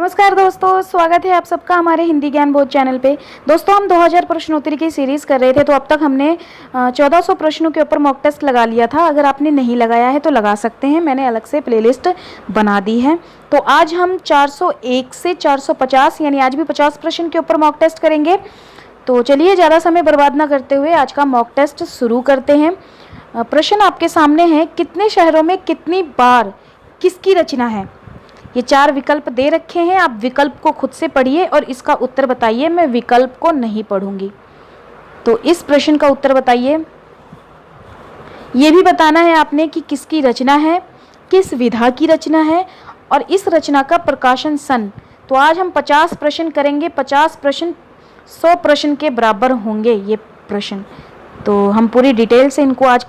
नमस्कार दोस्तों, स्वागत है आप सबका हमारे हिंदी ज्ञान बोध चैनल पे। दोस्तों, हम 2000 प्रश्नोत्तरी की सीरीज़ कर रहे थे, तो अब तक हमने 1400 प्रश्नों के ऊपर मॉक टेस्ट लगा लिया था। अगर आपने नहीं लगाया है तो लगा सकते हैं, मैंने अलग से प्लेलिस्ट बना दी है। तो आज हम 401 से 450 यानी आज भी 50 प्रश्न के ऊपर मॉक टेस्ट करेंगे। तो चलिए ज़्यादा समय बर्बाद ना करते हुए आज का मॉक टेस्ट शुरू करते हैं। प्रश्न आपके सामने है, कितने शहरों में कितनी बार किसकी रचना है। ये 4 विकल्प दे रखे हैं, आप विकल्प को खुद से पढ़िए और इसका उत्तर बताइए। मैं विकल्प को नहीं पढ़ूंगी। तो इस प्रश्न का उत्तर बताइए। ये भी बताना है आपने कि किसकी रचना है, किस विधा की रचना है और इस रचना का प्रकाशन सन। तो आज हम 50 प्रश्न करेंगे। 50 प्रश्न 100 प्रश्न के बराबर होंगे ये प्रश्न। तो हम पूरी डिटेल से इनको आज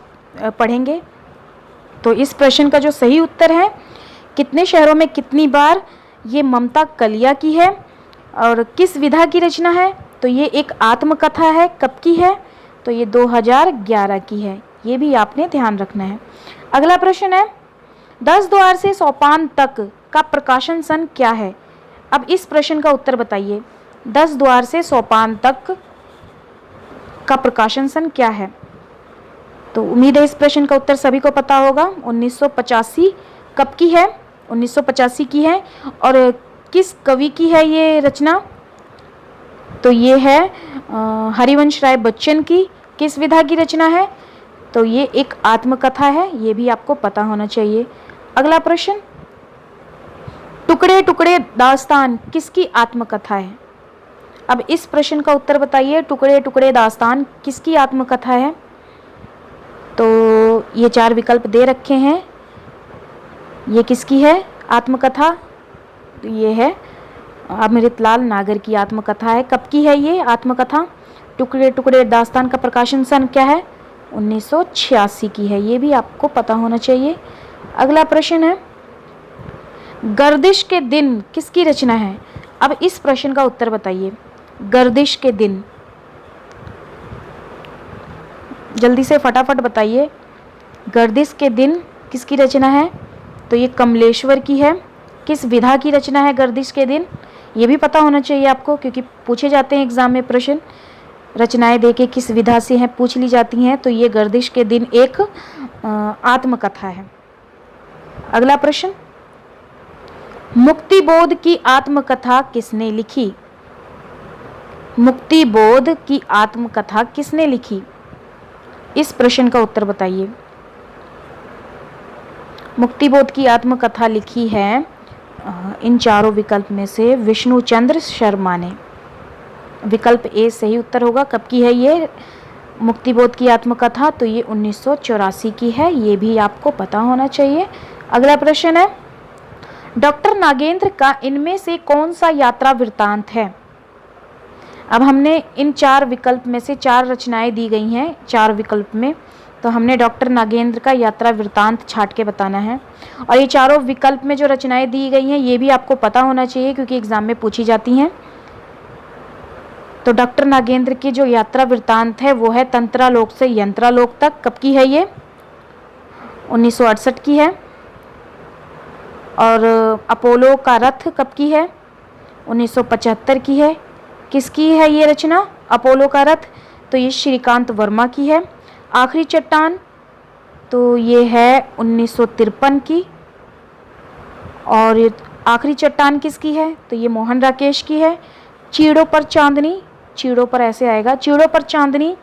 पढ़ेंगे। तो इस प्रश्न का जो सही उत्तर है, कितने शहरों में कितनी बार, ये ममता कलिया की है। और किस विधा की रचना है, तो ये एक आत्मकथा है। कब की है, तो ये 2011 की है। ये भी आपने ध्यान रखना है। अगला प्रश्न है, 10 द्वार से सोपान तक का प्रकाशन सन क्या है। अब इस प्रश्न का उत्तर बताइए। 10 द्वार से सोपान तक का प्रकाशन सन क्या है। तो उम्मीद है इस प्रश्न का उत्तर सभी को पता होगा। 1985 कब की है, 1985 की है। और किस कवि की है ये रचना, तो ये है हरिवंश राय बच्चन की। किस विधा की रचना है, तो ये एक आत्मकथा है। ये भी आपको पता होना चाहिए। अगला प्रश्न, टुकड़े टुकड़े दास्तान किसकी आत्मकथा है। अब इस प्रश्न का उत्तर बताइए। टुकड़े टुकड़े दास्तान किसकी आत्मकथा है। तो ये 4 विकल्प दे रखे हैं। ये किसकी है आत्मकथा, तो ये है अमृतलाल नागर की आत्मकथा है। कब की है ये आत्मकथा। टुकड़े टुकड़े दास्तान का प्रकाशन सन क्या है, 1986 की है। ये भी आपको पता होना चाहिए। अगला प्रश्न है, गर्दिश के दिन किसकी रचना है। अब इस प्रश्न का उत्तर बताइए। गर्दिश के दिन, जल्दी से फटाफट बताइए। गर्दिश के दिन किसकी रचना है, तो ये कमलेश्वर की है। किस विधा की रचना है गर्दिश के दिन, ये भी पता होना चाहिए आपको, क्योंकि पूछे जाते हैं एग्जाम में प्रश्न। रचनाएं देके किस विधा से हैं पूछ ली जाती हैं। तो ये गर्दिश के दिन एक आत्मकथा है। अगला प्रश्न, मुक्तिबोध की आत्मकथा किसने लिखी। मुक्तिबोध की आत्मकथा किसने लिखी, इस प्रश्न का उत्तर बताइए। मुक्तिबोध की आत्मकथा लिखी है इन 4 विकल्प में से विष्णुचंद्र शर्मा ने। विकल्प ए सही उत्तर होगा। कब की है ये मुक्तिबोध की आत्मकथा, तो ये 1984 की है। ये भी आपको पता होना चाहिए। अगला प्रश्न है, डॉक्टर नागेंद्र का इनमें से कौन सा यात्रा वृत्तांत है। अब हमने इन 4 विकल्प में से 4 रचनाएं दी गई हैं 4 विकल्प में, तो हमने डॉक्टर नागेंद्र का यात्रा वृत्तांत छाट के बताना है। और ये 4 विकल्प में जो रचनाएं दी गई हैं ये भी आपको पता होना चाहिए, क्योंकि एग्जाम में पूछी जाती हैं। तो डॉक्टर नागेंद्र की जो यात्रा वृत्तांत है वो है तंत्रालोक से यंत्रालोक तक। कब की है ये, 1968 की है। और अपोलो का रथ कब की है, 1975 की है। किसकी है ये रचना अपोलो का रथ, तो ये श्रीकांत वर्मा की है। आखिरी चट्टान, तो ये है 1953 की। और आखिरी चट्टान किसकी है, तो ये मोहन राकेश की है। चीड़ों पर चांदनी, चीड़ों पर ऐसे आएगा, चीड़ों पर चांदनी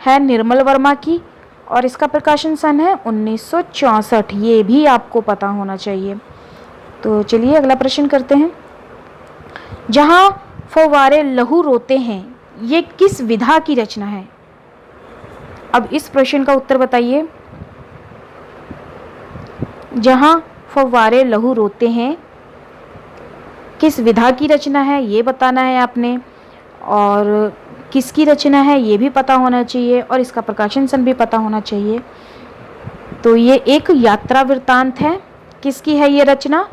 है निर्मल वर्मा की। और इसका प्रकाशन सन है 1964। ये भी आपको पता होना चाहिए। तो चलिए अगला प्रश्न करते हैं। जहाँ फव्वारे लहू रोते हैं, ये किस विधा की रचना है। अब इस प्रश्न का उत्तर बताइए। जहाँ फव्वारे लहू रोते हैं किस विधा की रचना है, ये बताना है आपने। और किसकी रचना है ये भी पता होना चाहिए, और इसका प्रकाशन सन भी पता होना चाहिए। तो ये एक यात्रा वृत्तांत है। किसकी है ये रचना,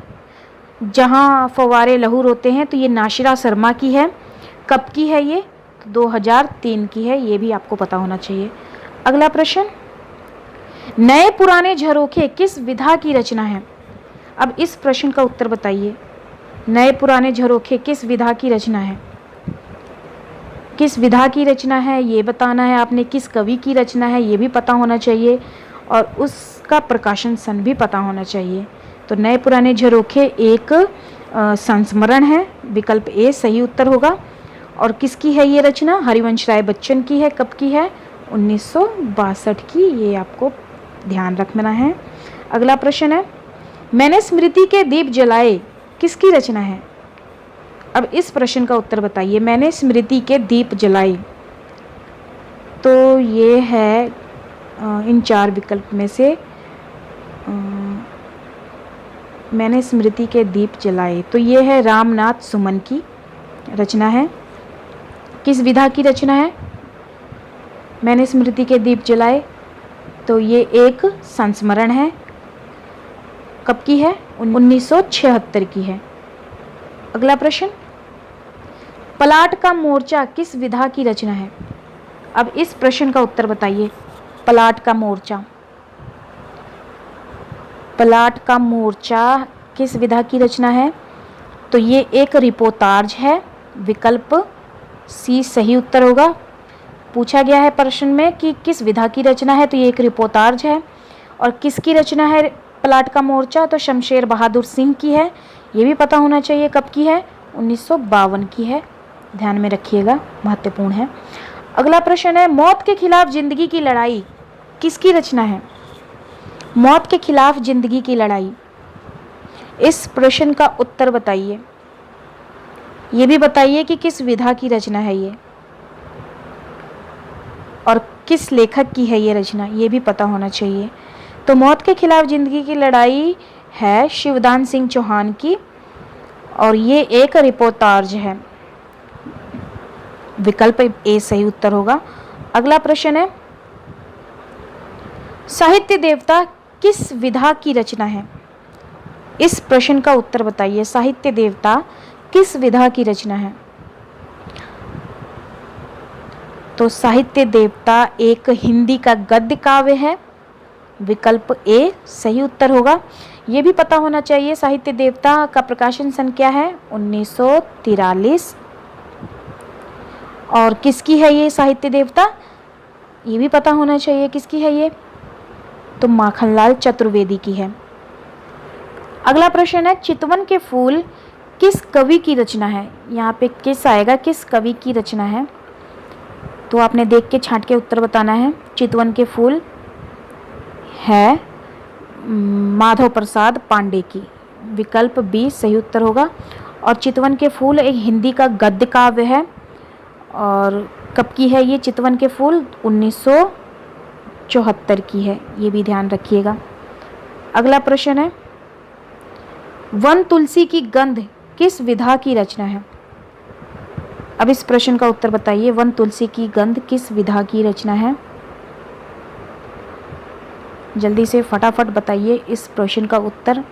जहाँ फव्वारे लहू रोते हैं, तो ये नाशिरा शर्मा की है। कब की है ये, तो 2003 की है। ये भी आपको पता होना चाहिए। अगला प्रश्न, नए पुराने झरोखे किस विधा की रचना है। अब इस प्रश्न का उत्तर बताइए। नए पुराने झरोखे किस विधा की रचना है? किस विधा की रचना है ये बताना है आपने, किस कवि की रचना है ये भी पता होना चाहिए, और उसका प्रकाशन सन भी पता होना चाहिए। तो नए पुराने झरोखे एक संस्मरण है, विकल्प ए सही उत्तर होगा। और किसकी है ये रचना? हरिवंश राय बच्चन की है। कब की है? 1962 की। ये आपको ध्यान रखना है। अगला प्रश्न है, मैंने स्मृति के दीप जलाए किसकी रचना है? अब इस प्रश्न का उत्तर बताइए। मैंने स्मृति के दीप जलाए, तो ये है इन चार विकल्प में से मैंने स्मृति के दीप जलाए, तो ये है रामनाथ सुमन की रचना है। किस विधा की रचना है मैंने स्मृति के दीप जलाए? तो ये एक संस्मरण है। कब की है? 1976 की है। अगला प्रश्न, पलाट का मोर्चा किस विधा की रचना है? अब इस प्रश्न का उत्तर बताइए। पलाट का मोर्चा, पलाट का मोर्चा किस विधा की रचना है? तो ये एक रिपोर्टाज है। विकल्प सी सही उत्तर होगा। पूछा गया है प्रश्न में कि किस विधा की रचना है, तो ये एक रिपोर्टाज है। और किसकी रचना है पलाट का मोर्चा? तो शमशेर बहादुर सिंह की है। ये भी पता होना चाहिए। कब की है? 1952 की है। ध्यान में रखिएगा, महत्वपूर्ण है। अगला प्रश्न है, मौत के खिलाफ जिंदगी की लड़ाई किसकी रचना है? मौत के खिलाफ जिंदगी की लड़ाई, इस प्रश्न का उत्तर बताइए। ये भी बताइए कि किस विधा की रचना है ये, और किस लेखक की है ये रचना, ये भी पता होना चाहिए। तो मौत के खिलाफ जिंदगी की लड़ाई है शिवदान सिंह चौहान की, और ये एक रिपोर्टाज है। विकल्प ए सही उत्तर होगा। अगला प्रश्न है, साहित्य देवता किस विधा की रचना है? इस प्रश्न का उत्तर बताइए। साहित्य देवता किस विधा की रचना है? तो साहित्य देवता एक हिंदी का गद्य काव्य है। विकल्प ए सही उत्तर होगा। ये भी पता होना चाहिए साहित्य देवता का प्रकाशन सन क्या है? 1943। और किसकी है ये साहित्य देवता? ये भी पता होना चाहिए किसकी है ये, तो माखनलाल चतुर्वेदी की है। अगला प्रश्न है, चितवन के फूल किस कवि की रचना है? यहाँ पे किस आएगा, किस कवि की रचना है? तो आपने देख के छांट के उत्तर बताना है। चितवन के फूल है माधव प्रसाद पांडे की। विकल्प बी सही उत्तर होगा। और चितवन के फूल एक हिंदी का गद्य काव्य है। और कब की है ये चितवन के फूल? 1974 की है। ये भी ध्यान रखिएगा। अगला प्रश्न है, वन तुलसी की गंध किस विधा की रचना है? अब इस प्रश्न का उत्तर बताइए। वन तुलसी की गंध किस विधा की रचना है? जल्दी से फटाफट बताइए इस प्रश्न का उत्तर।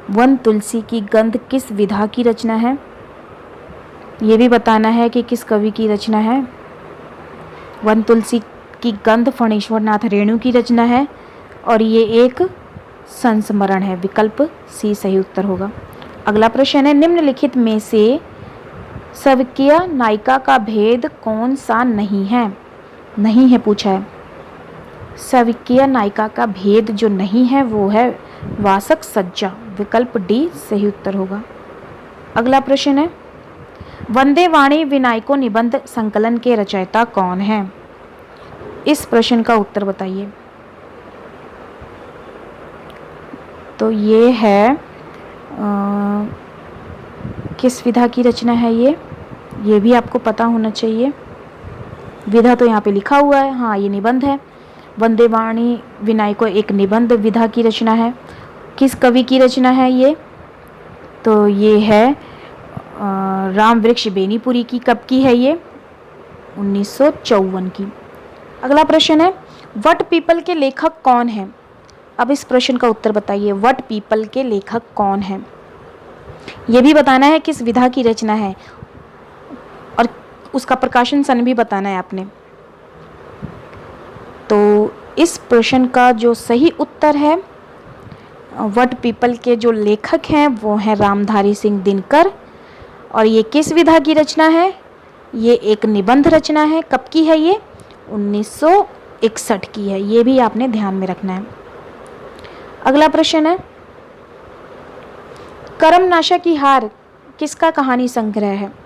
वन तुलसी की गंध किस विधा की रचना है? ये भी बताना है कि किस कवि की रचना है। वन तुलसी की गंध फणीश्वर नाथ रेणु की रचना है, और ये एक संस्मरण है। विकल्प सी सही उत्तर होगा। अगला प्रश्न है, निम्नलिखित में से सवकीय नायिका का भेद कौन सा नहीं है? नहीं है पूछा है। सवकीय नायिका का भेद जो नहीं है वो है वासक सज्जा। विकल्प डी सही उत्तर होगा। अगला प्रश्न है, वंदे वाणी विनायको निबंध संकलन के रचयिता कौन है? इस प्रश्न का उत्तर बताइए। तो ये है किस विधा की रचना है ये भी आपको पता होना चाहिए। विधा तो यहाँ पे लिखा हुआ है, हाँ ये निबंध है। वंदे वाणी विनायको एक निबंध विधा की रचना है। किस कवि की रचना है ये? तो ये है राम वृक्ष बेनीपुरी की। कब की है ये? 1954 की। अगला प्रश्न है, वट पीपल के लेखक कौन है? अब इस प्रश्न का उत्तर बताइए। वट पीपल के लेखक कौन है? ये भी बताना है किस विधा की रचना है, और उसका प्रकाशन सन भी बताना है आपने। तो इस प्रश्न का जो सही उत्तर है वट पीपल के जो लेखक हैं वो हैं रामधारी सिंह दिनकर। और ये किस विधा की रचना है? ये एक निबंध रचना है। कब की है ये? 1961 की है। ये भी आपने ध्यान में रखना है। अगला प्रश्न है, करमनाशा की हार किसका कहानी संग्रह है?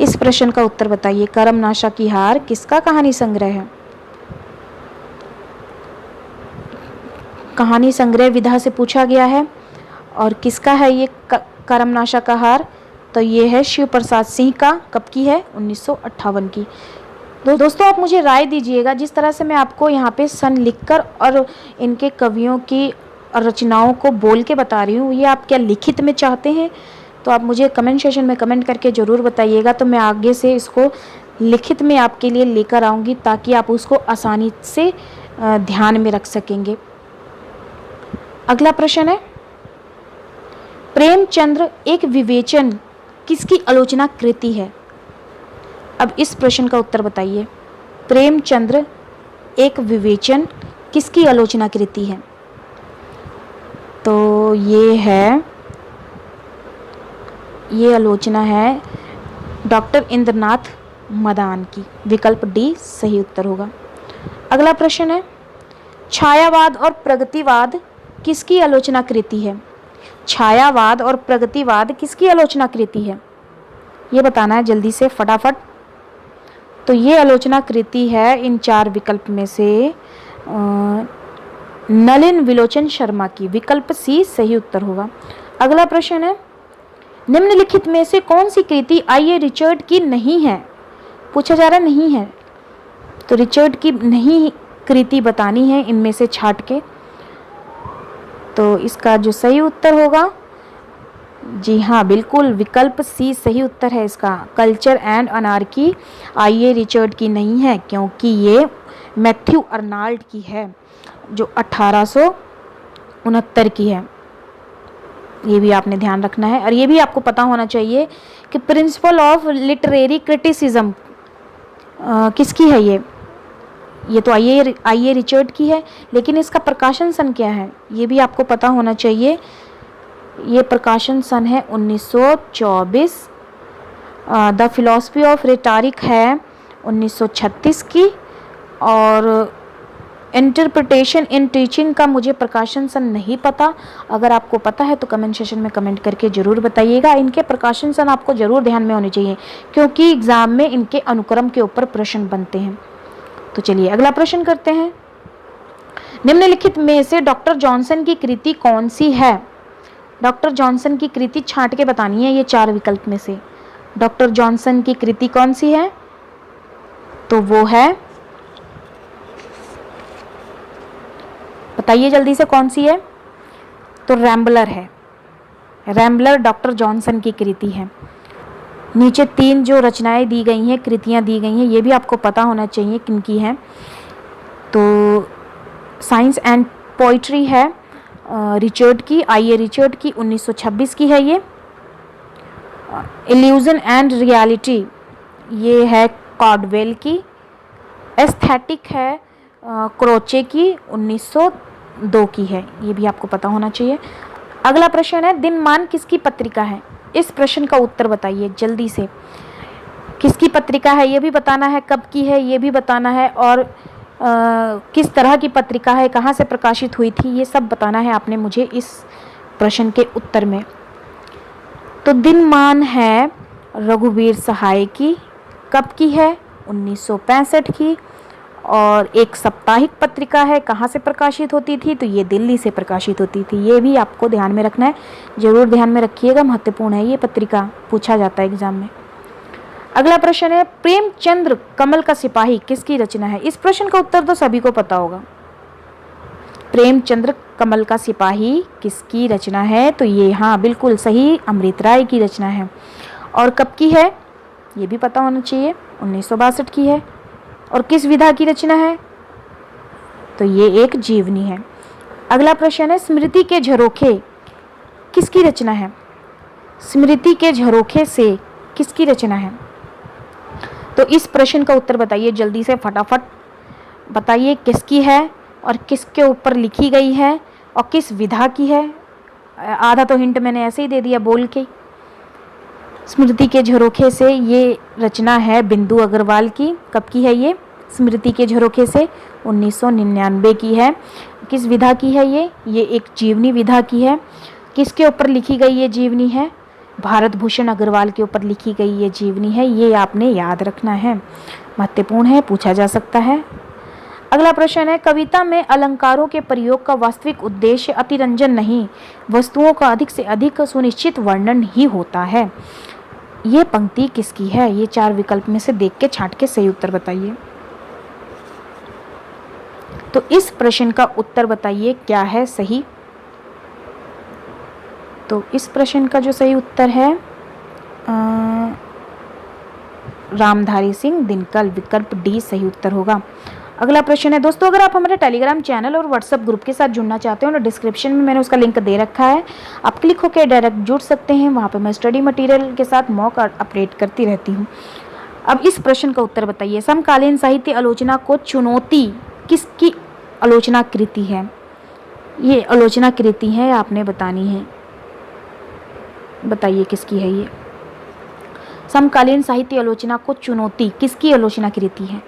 इस प्रश्न का उत्तर बताइए। करमनाशा की हार किसका कहानी संग्रह है? कहानी संग्रह विधा से पूछा गया है। और किसका है ये करमनाशा का हार? तो ये है शिव प्रसाद सिंह का। कब की है? 1958 की। तो दोस्तों आप मुझे राय दीजिएगा, जिस तरह से मैं आपको यहाँ पे सन लिखकर और इनके कवियों की रचनाओं को बोल के बता रही हूँ, ये आप क्या लिखित में चाहते हैं? तो आप मुझे कमेंट सेशन में कमेंट करके ज़रूर बताइएगा, तो मैं आगे से इसको लिखित में आपके लिए लेकर आऊँगी ताकि आप उसको आसानी से ध्यान में रख सकेंगे। अगला प्रश्न है, प्रेमचंद्र एक विवेचन किसकी आलोचना कृति है? अब इस प्रश्न का उत्तर बताइए। प्रेमचंद्र एक विवेचन किसकी आलोचना कृति है? तो ये आलोचना है डॉक्टर इंद्रनाथ मदान की। विकल्प डी सही उत्तर होगा। अगला प्रश्न है, छायावाद और प्रगतिवाद किसकी आलोचना कृति है? छायावाद और प्रगतिवाद किसकी आलोचना कृति है? ये बताना है जल्दी से, फटाफट। तो ये आलोचना कृति है इन चार विकल्प में से नलिन विलोचन शर्मा की। विकल्प सी सही उत्तर होगा। अगला प्रश्न है, निम्नलिखित में से कौन सी कृति आई ए रिचर्ड की नहीं है? पूछा जा रहा नहीं है, तो रिचर्ड की नहीं कृति बतानी है इनमें से छांट के। तो इसका जो सही उत्तर होगा, जी हाँ बिल्कुल, विकल्प सी सही उत्तर है इसका। Culture and anarchy I A Richard की नहीं है, क्योंकि ये मैथ्यू अर्नाल्ड की है जो 1869 की है। ये भी आपने ध्यान रखना है। और ये भी आपको पता होना चाहिए कि प्रिंसिपल ऑफ लिटरेरी क्रिटिसिज्म किसकी है? ये तो आई ए रिचर्ड की है, लेकिन इसका प्रकाशन सन क्या है ये भी आपको पता होना चाहिए। ये प्रकाशन सन है 1924। द फिलॉसफी ऑफ रिटारिक है 1936 की। और इंटरप्रिटेशन इन टीचिंग का मुझे प्रकाशन सन नहीं पता। अगर आपको पता है तो कमेंट सेशन में कमेंट करके ज़रूर बताइएगा। इनके प्रकाशन सन आपको ज़रूर ध्यान में होने चाहिए, क्योंकि एग्ज़ाम में इनके अनुक्रम के ऊपर प्रश्न बनते हैं। तो चलिए अगला प्रश्न करते हैं। निम्नलिखित में से डॉक्टर जॉनसन की कृति कौन सी है? डॉक्टर जॉनसन की कृति छांट के बतानी है ये चार विकल्प में से। डॉक्टर जॉनसन की कृति कौन सी है? तो वो है, बताइए जल्दी से कौन सी है? तो रैम्बलर है। रैम्बलर डॉक्टर जॉनसन की कृति है। नीचे तीन जो रचनाएं दी गई हैं, कृतियां दी गई हैं, ये भी आपको पता होना चाहिए किन की हैं। तो साइंस एंड पोइट्री है रिचर्ड की, आई ए रिचर्ड की, 1926 की है ये। इल्यूजन एंड रियलिटी ये है कॉडवेल की। एस्थेटिक है क्रोचे की, 1902 की है। ये भी आपको पता होना चाहिए। अगला प्रश्न है, दिनमान किसकी पत्रिका है? इस प्रश्न का उत्तर बताइए जल्दी से। किसकी पत्रिका है ये भी बताना है, कब की है ये भी बताना है, और किस तरह की पत्रिका है, कहाँ से प्रकाशित हुई थी, ये सब बताना है आपने मुझे इस प्रश्न के उत्तर में। तो दिनमान है रघुवीर सहाय की। कब की है? 1965 की। और एक साप्ताहिक पत्रिका है, कहाँ से प्रकाशित होती थी? तो ये दिल्ली से प्रकाशित होती थी। ये भी आपको ध्यान में रखना है, ज़रूर ध्यान में रखिएगा, महत्वपूर्ण है ये पत्रिका, पूछा जाता है एग्जाम में। अगला प्रश्न है, प्रेमचंद्र कमल का सिपाही किसकी रचना है? इस प्रश्न का उत्तर तो सभी को पता होगा। प्रेमचंद्र कमल का सिपाही किसकी रचना है? तो ये हाँ बिल्कुल सही, अमृत राय की रचना है। और कब की है ये भी पता होना चाहिए, 1962 की है। और किस विधा की रचना है? तो ये एक जीवनी है। अगला प्रश्न है, स्मृति के झरोखे किसकी रचना है? स्मृति के झरोखे से किसकी रचना है? तो इस प्रश्न का उत्तर बताइए जल्दी से, फटाफट बताइए किसकी है और किसके ऊपर लिखी गई है। और किस विधा की है? आधा तो हिंट मैंने ऐसे ही दे दिया बोल के। स्मृति के झरोखे से ये रचना है बिंदु अग्रवाल की। कब की है ये? स्मृति के झरोखे से 1999 की है। किस विधा की है ये एक जीवनी विधा की है। किसके ऊपर लिखी गई ये जीवनी है? भारत भूषण अग्रवाल के ऊपर लिखी गई ये जीवनी है। ये आपने याद रखना है, महत्वपूर्ण है, पूछा जा सकता है। अगला प्रश्न है, कविता में अलंकारों के प्रयोग का वास्तविक उद्देश्य अतिरंजन नहीं, वस्तुओं का अधिक से अधिक सुनिश्चित वर्णन ही होता है। ये पंक्ति किसकी है? ये 4 विकल्प में से देख के छांट के सही उत्तर बताइए। तो इस प्रश्न का उत्तर बताइए क्या है सही। तो इस प्रश्न का जो सही उत्तर है रामधारी सिंह दिनकर, विकल्प डी सही उत्तर होगा। अगला प्रश्न है दोस्तों, अगर आप हमारे टेलीग्राम चैनल और व्हाट्सएप ग्रुप के साथ जुड़ना चाहते हो तो डिस्क्रिप्शन में मैंने उसका लिंक दे रखा है, आप क्लिक होकर डायरेक्ट जुड़ सकते हैं। वहाँ पे मैं स्टडी मटेरियल के साथ मॉक अपडेट करती रहती हूँ। अब इस प्रश्न का उत्तर बताइए, समकालीन साहित्य आलोचना को चुनौती किसकी आलोचना कृति है? ये आलोचना कृति है, आपने बतानी है, बताइए किसकी है ये। समकालीन साहित्य आलोचना को चुनौती किसकी आलोचना कृति है?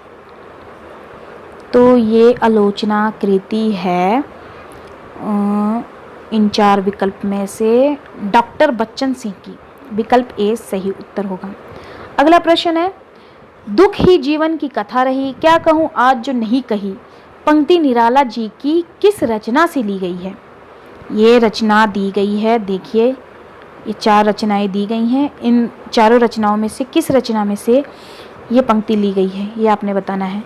तो ये आलोचना कृति है इन 4 विकल्प में से डॉक्टर बच्चन सिंह की, विकल्प ए सही उत्तर होगा। अगला प्रश्न है, दुख ही जीवन की कथा रही, क्या कहूँ आज जो नहीं कही, पंक्ति निराला जी की किस रचना से ली गई है? ये रचना दी गई है, देखिए ये 4 रचनाएं दी गई हैं, इन चारों रचनाओं में से किस रचना में से ये पंक्ति ली गई है, ये आपने बताना है।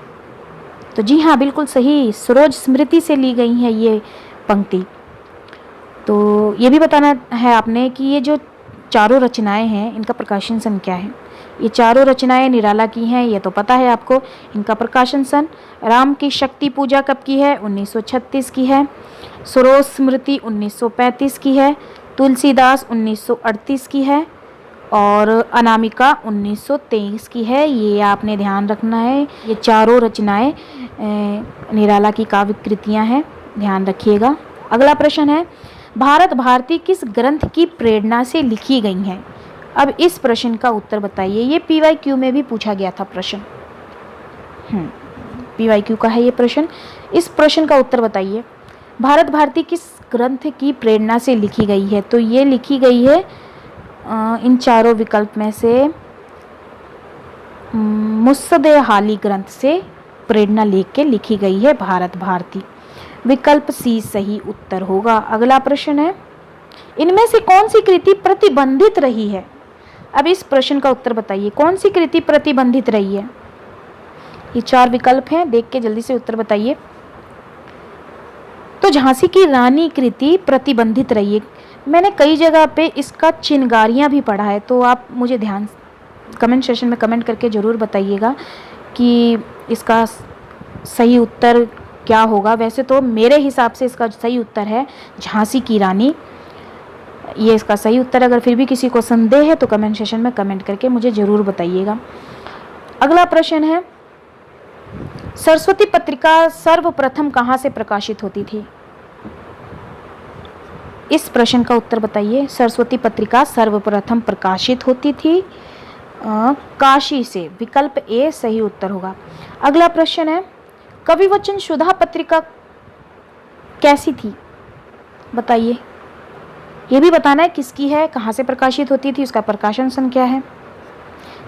तो जी हाँ, बिल्कुल सही, सरोज स्मृति से ली गई है ये पंक्ति। तो ये भी बताना है आपने कि ये जो चारों रचनाएं हैं इनका प्रकाशन सन क्या है। ये चारों रचनाएं निराला की हैं, ये तो पता है आपको। इनका प्रकाशन सन, राम की शक्ति पूजा कब की है? 1936 की है। सरोज स्मृति 1935 की है। तुलसीदास 1938 की है और अनामिका 1923 की है। ये आपने ध्यान रखना है। ये चारों रचनाएं निराला की काव्य कृतियाँ हैं, ध्यान रखिएगा। अगला प्रश्न है, भारत भारती किस ग्रंथ की प्रेरणा से लिखी गई हैं? अब इस प्रश्न का उत्तर बताइए। ये PYQ में भी पूछा गया था प्रश्न, PYQ का है ये प्रश्न। इस प्रश्न का उत्तर बताइए, भारत भारती किस ग्रंथ की प्रेरणा से लिखी गई है? तो ये लिखी गई है इन चारों विकल्प में से मुत्सद्देहाली ग्रंथ से प्रेरणा लेके लिखी गई है भारत भारती, विकल्प सी सही उत्तर होगा। अगला प्रश्न है, इनमें से कौन सी कृति प्रतिबंधित रही है? अब इस प्रश्न का उत्तर बताइए, कौन सी कृति प्रतिबंधित रही है? ये 4 विकल्प हैं, देख के जल्दी से उत्तर बताइए। तो झांसी की रानी कृति प्रतिबंधित रही है। मैंने कई जगह पे इसका चिनगारियाँ भी पढ़ा है, तो आप मुझे ध्यान कमेंट सेशन में कमेंट करके ज़रूर बताइएगा कि इसका सही उत्तर क्या होगा। वैसे तो मेरे हिसाब से इसका सही उत्तर है झांसी की रानी, ये इसका सही उत्तर। अगर फिर भी किसी को संदेह है तो कमेंट सेशन में कमेंट करके मुझे ज़रूर बताइएगा। अगला प्रश्न है, सरस्वती पत्रिका सर्वप्रथम कहाँ से प्रकाशित होती थी? इस प्रश्न का उत्तर बताइए। सरस्वती पत्रिका सर्वप्रथम प्रकाशित होती थी काशी से, विकल्प ए सही उत्तर होगा। अगला प्रश्न है, कविवचन सुधा पत्रिका कैसी थी? बताइए, ये भी बताना है किसकी है, कहाँ से प्रकाशित होती थी, उसका प्रकाशन सन क्या है।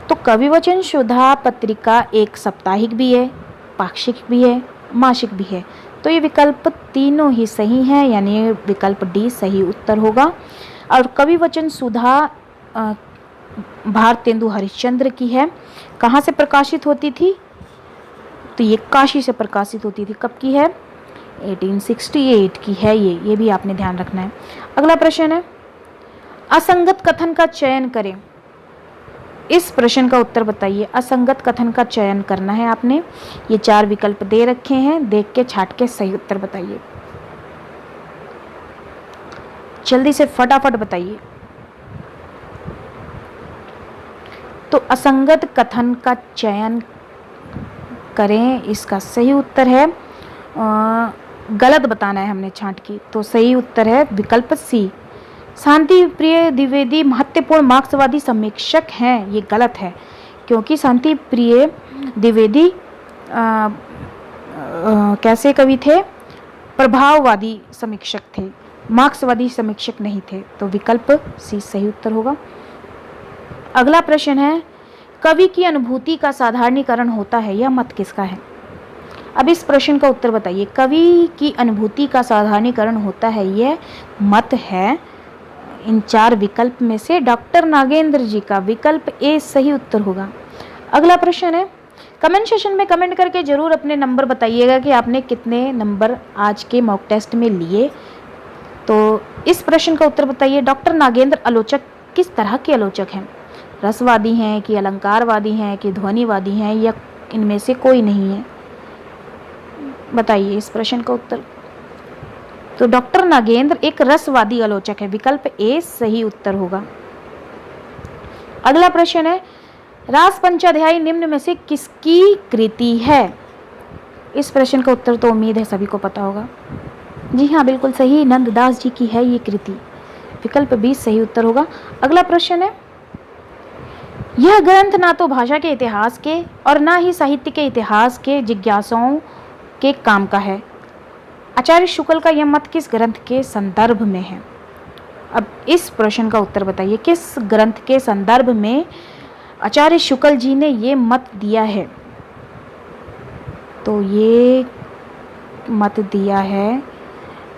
तो कविवचन सुधा पत्रिका एक साप्ताहिक भी है, पाक्षिक भी है, मासिक भी है। तो ये विकल्प तीनों ही सही हैं, यानी विकल्प डी सही उत्तर होगा। और कविवचन सुधा भारतेंदु हरिश्चंद्र की है। कहाँ से प्रकाशित होती थी? तो ये काशी से प्रकाशित होती थी। कब की है? 1868 की है ये भी आपने ध्यान रखना है। अगला प्रश्न है, असंगत कथन का चयन करें। इस प्रश्न का उत्तर बताइए। असंगत कथन का चयन करना है आपने। ये 4 विकल्प दे रखे हैं, देख के छाट के सही उत्तर बताइए। जल्दी से फटाफट बताइए। तो असंगत कथन का चयन करें, इसका सही उत्तर है गलत बताना है हमने छांट की। तो सही उत्तर है विकल्प सी। शांति प्रिय द्विवेदी महत्वपूर्ण मार्क्सवादी समीक्षक हैं, ये गलत है, क्योंकि शांति प्रिय द्विवेदी कैसे कवि थे? प्रभाववादी समीक्षक थे, मार्क्सवादी समीक्षक नहीं थे। तो विकल्प सी सही उत्तर होगा। अगला प्रश्न है, कवि की अनुभूति का साधारणीकरण होता है, यह मत किसका है? अब इस प्रश्न का उत्तर बताइए। कवि की अनुभूति का साधारणीकरण होता है, यह मत है इन 4 विकल्प में से डॉक्टर नागेंद्र जी का। विकल्प ए सही उत्तर होगा। अगला प्रश्न है, कमेंट सेशन में कमेंट करके जरूर अपने नंबर बताइएगा कि आपने कितने नंबर आज के मॉक टेस्ट में लिए। तो इस प्रश्न का उत्तर बताइए। डॉक्टर नागेंद्र आलोचक किस तरह के आलोचक हैं? रसवादी हैं कि अलंकारवादी हैं कि ध्वनिवादी हैं या इनमें से कोई नहीं है? बताइए इस प्रश्न का उत्तर। तो डॉक्टर नागेंद्र एक रसवादी आलोचक है। विकल्प ए सही उत्तर होगा। अगला प्रश्न है, रास पंचाध्यायी निम्न में से किसकी कृति है? इस प्रश्न का उत्तर तो उम्मीद है सभी को पता होगा। जी हाँ, बिल्कुल सही, नंददास जी की है ये कृति। विकल्प बी सही उत्तर होगा। अगला प्रश्न है, यह ग्रंथ ना तो भाषा के इतिहास के और ना ही साहित्य के इतिहास के जिज्ञासाओं के काम का है। आचार्य शुक्ल का यह मत किस ग्रंथ के संदर्भ में है? अब इस प्रश्न का उत्तर बताइए। किस ग्रंथ के संदर्भ में आचार्य शुक्ल जी ने ये मत दिया है? तो ये मत दिया है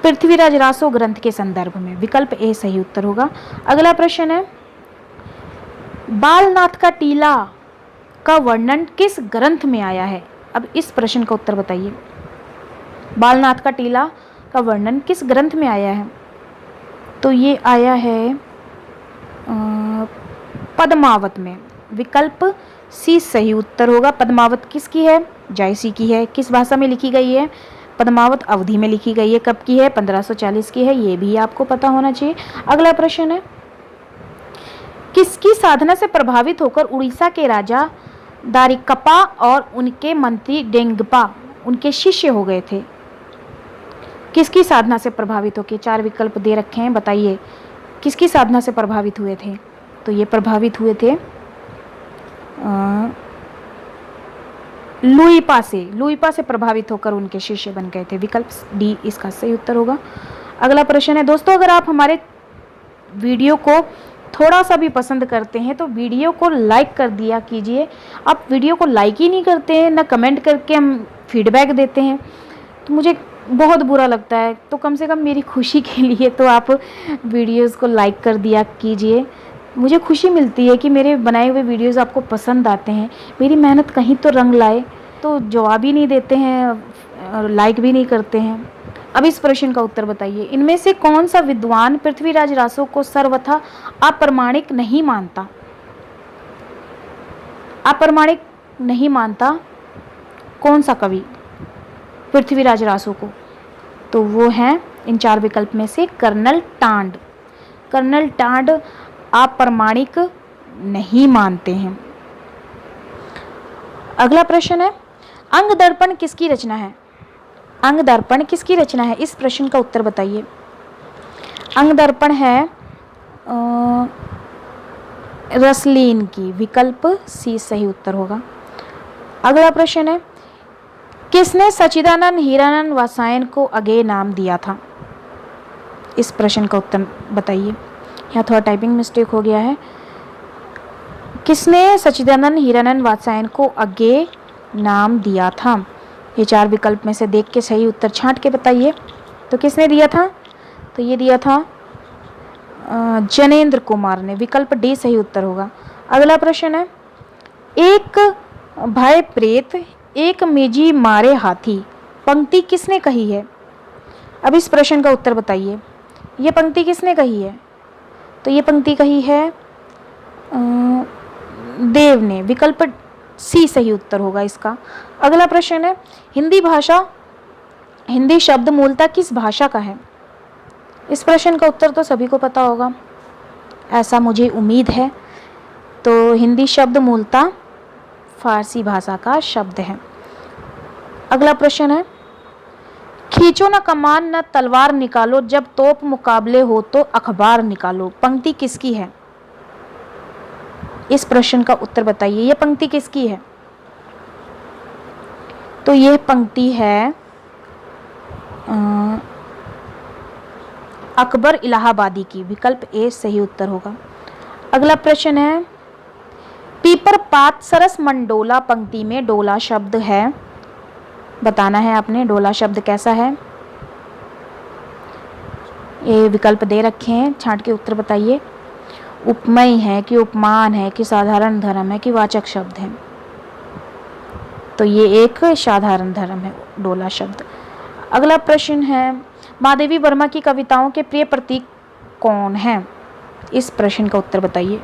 पृथ्वीराज रासो ग्रंथ के संदर्भ में। विकल्प ए सही उत्तर होगा। अगला प्रश्न है, बालनाथ का टीला का वर्णन किस ग्रंथ में आया है? अब इस प्रश्न का उत्तर बताइए। बालनाथ का टीला का वर्णन किस ग्रंथ में आया है? तो ये आया है पद्मावत में। विकल्प सी सही उत्तर होगा। पद्मावत किसकी है? जायसी की है। किस भाषा में लिखी गई है? पद्मावत अवधी में लिखी गई है। कब की है? 1540 की है। ये भी आपको पता होना चाहिए। अगला प्रश्न है, किसकी साधना से प्रभावित होकर उड़ीसा के राजा दारिकप्पा और उनके मंत्री डेंगप्पा उनके शिष्य हो गए थे? किसकी साधना से प्रभावित होकर? 4 विकल्प दे रखे हैं, बताइए किसकी साधना से प्रभावित हुए थे? तो ये प्रभावित हुए थे लुईपा से प्रभावित होकर उनके शिष्य बन गए थे। विकल्प डी इसका सही उत्तर होगा। अगला प्रश्न है, दोस्तों अगर आप हमारे वीडियो को थोड़ा सा भी पसंद करते हैं तो वीडियो को लाइक कर दिया कीजिए। आप वीडियो को लाइक ही नहीं करते हैं, ना कमेंट करके हम फीडबैक देते हैं, तो मुझे बहुत बुरा लगता है। तो कम से कम मेरी खुशी के लिए तो आप वीडियोस को लाइक कर दिया कीजिए। मुझे खुशी मिलती है कि मेरे बनाए हुए वीडियोस आपको पसंद आते हैं। मेरी मेहनत कहीं तो रंग लाए, तो जवाब ही नहीं देते हैं, लाइक भी नहीं करते हैं। अब इस प्रश्न का उत्तर बताइए। इनमें से कौन सा विद्वान पृथ्वीराज रासो को सर्वथा अप्रमाणिक नहीं मानता? अप्रमाणिक नहीं मानता कौन सा कवि पृथ्वीराज रासो को? तो वो है इन 4 विकल्प में से कर्नल टांड। कर्नल टांड अप्रमाणिक नहीं मानते हैं। अगला प्रश्न है, अंग दर्पण किसकी रचना है? अंग दर्पण किसकी रचना है? इस प्रश्न का उत्तर बताइए। अंग दर्पण है रसलीन की। विकल्प सी सही उत्तर होगा। अगला प्रश्न है, किसने सच्चिदानंद हीरानंद वात्स्यायन को अज्ञेय नाम दिया था? इस प्रश्न का उत्तर बताइए। यहाँ थोड़ा टाइपिंग मिस्टेक हो गया है। किसने सच्चिदानंद हीरानंद वात्स्यायन को अज्ञेय नाम दिया था? ये 4 विकल्प में से देख के सही उत्तर छांट के बताइए। तो किसने दिया था? तो ये दिया था जनेंद्र कुमार ने। विकल्प डी सही उत्तर होगा। अगला प्रश्न है, एक भय प्रेत एक मेजी मारे हाथी पंक्ति किसने कही है? अब इस प्रश्न का उत्तर बताइए। ये पंक्ति किसने कही है? तो ये पंक्ति कही है देव ने। विकल्प सी सही उत्तर होगा इसका। अगला प्रश्न है, हिंदी शब्द मूलतः किस भाषा का है? इस प्रश्न का उत्तर तो सभी को पता होगा, ऐसा मुझे उम्मीद है। तो हिंदी शब्द मूलतः फारसी भाषा का शब्द है। अगला प्रश्न है, खींचो न कमान न तलवार निकालो, जब तोप मुकाबले हो तो अखबार निकालो। पंक्ति किसकी है? इस प्रश्न का उत्तर बताइए। यह पंक्ति किसकी है? तो यह पंक्ति है अकबर इलाहाबादी की। विकल्प ए सही उत्तर होगा। अगला प्रश्न है, पीपर पात सरस मंडोला पंक्ति में डोला शब्द है, बताना है आपने डोला शब्द कैसा है। ये विकल्प दे रखे हैं, छांट के उत्तर बताइए। उपमेय है कि उपमान है कि साधारण धर्म है कि वाचक शब्द है? तो ये एक साधारण धर्म है डोला शब्द। अगला प्रश्न है, महादेवी वर्मा की कविताओं के प्रिय प्रतीक कौन है? इस प्रश्न का उत्तर बताइए।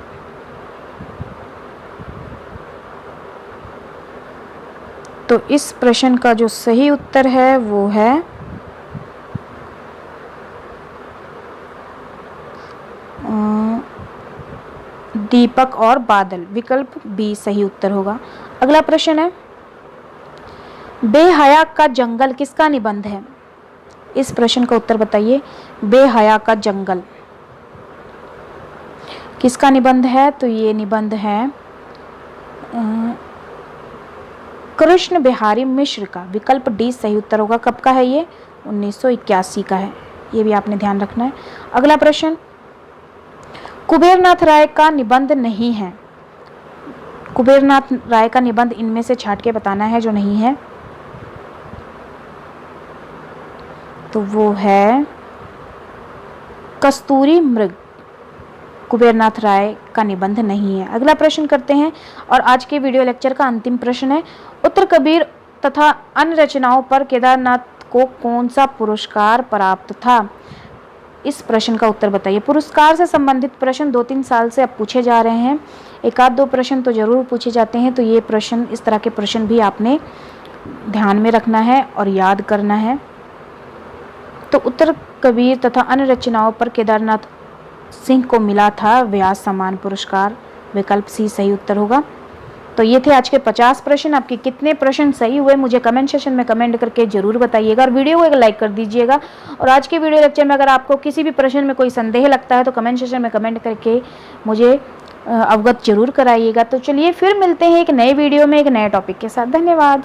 तो इस प्रश्न का जो सही उत्तर है वो है दीपक और बादल। विकल्प बी सही उत्तर होगा। अगला प्रश्न है, बेहया का जंगल किसका निबंध है? इस प्रश्न का उत्तर बताइए। बेहया का जंगल किसका निबंध है? तो ये निबंध है कृष्ण बिहारी मिश्र का। विकल्प डी सही उत्तर होगा। कब का है ये? 1981 का है। ये भी आपने ध्यान रखना है। अगला प्रश्न, कुबेरनाथ राय का निबंध नहीं है। कुबेरनाथ राय का निबंध इनमें से छांट के बताना है जो नहीं है। तो वो है कस्तूरी मृग। कुबेरनाथ राय का निबंध नहीं है। अगला प्रश्न करते हैं और आज के वीडियो लेक्चर का अंतिम प्रश्न है, उत्तर कबीर तथा अन्य रचनाओं पर केदारनाथ को कौन सा पुरस्कार प्राप्त था? इस प्रश्न का उत्तर बताइए। पुरस्कार से संबंधित प्रश्न 2-3 साल से अब पूछे जा रहे हैं। एक आध दो प्रश्न तो जरूर पूछे जाते हैं। तो ये प्रश्न, इस तरह के प्रश्न भी आपने ध्यान में रखना है और याद करना है। तो उत्तर कबीर तथा अन्य रचनाओं पर केदारनाथ सिंह को मिला था व्यास सम्मान पुरस्कार। विकल्प सी सही उत्तर होगा। तो ये थे आज के 50 प्रश्न। आपके कितने प्रश्न सही हुए मुझे कमेंट सेक्शन में कमेंट करके जरूर बताइएगा और वीडियो को एक लाइक कर दीजिएगा। और आज के वीडियो लेक्चर में अगर आपको किसी भी प्रश्न में कोई संदेह लगता है तो कमेंट सेक्शन में कमेंट करके मुझे अवगत जरूर कराइएगा। तो चलिए फिर मिलते हैं एक नए वीडियो में एक नए टॉपिक के साथ। धन्यवाद।